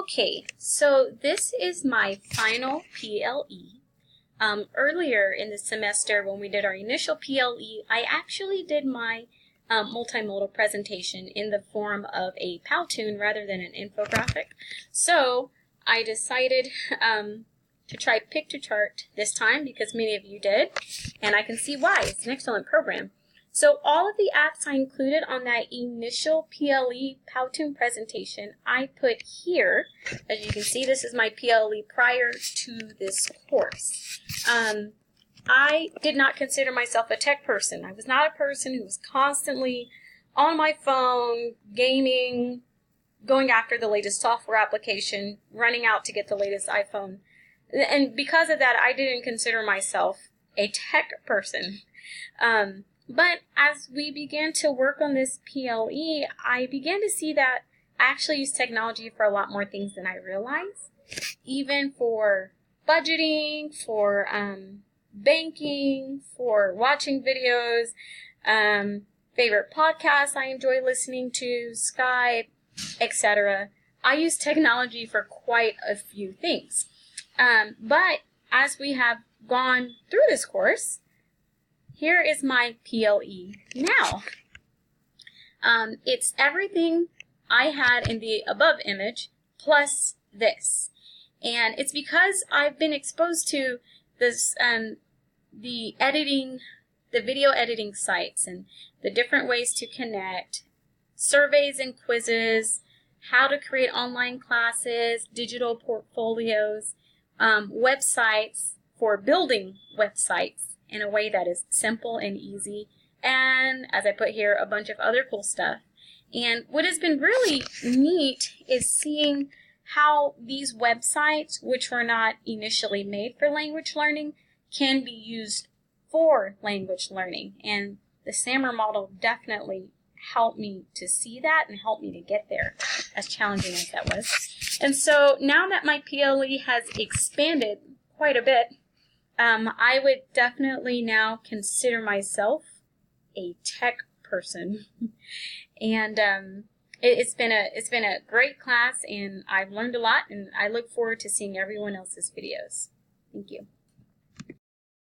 Okay, so this is my final PLE. Earlier in the semester when we did our initial PLE, I actually did my multimodal presentation in the form of a Powtoon rather than an infographic. So I decided to try Piktochart this time because many of you did, and I can see why. It's an excellent program. So all of the apps I included on that initial PLE Powtoon presentation, I put here. As you can see, this is my PLE prior to this course. I did not consider myself a tech person. I was not a person who was constantly on my phone, gaming, going after the latest software application, running out to get the latest iPhone. And because of that, I didn't consider myself a tech person. But as we began to work on this PLE, I began to see that I actually use technology for a lot more things than I realized. Even for budgeting, for banking, for watching videos, favorite podcasts I enjoy listening to, Skype, etc. I use technology for quite a few things. But as we have gone through this course, here is my PLE now. It's everything I had in the above image plus this. And it's because I've been exposed to this, the video editing sites and the different ways to connect, surveys and quizzes, how to create online classes, digital portfolios, websites for building websites in a way that is simple and easy, and as I put here, a bunch of other cool stuff. And what has been really neat is seeing how these websites, which were not initially made for language learning, can be used for language learning. And the SAMR model definitely helped me to see that and helped me to get there, as challenging as that was. And so now that my PLE has expanded quite a bit, I would definitely now consider myself a tech person. And it's been a great class, and I've learned a lot, and I look forward to seeing everyone else's videos. Thank you.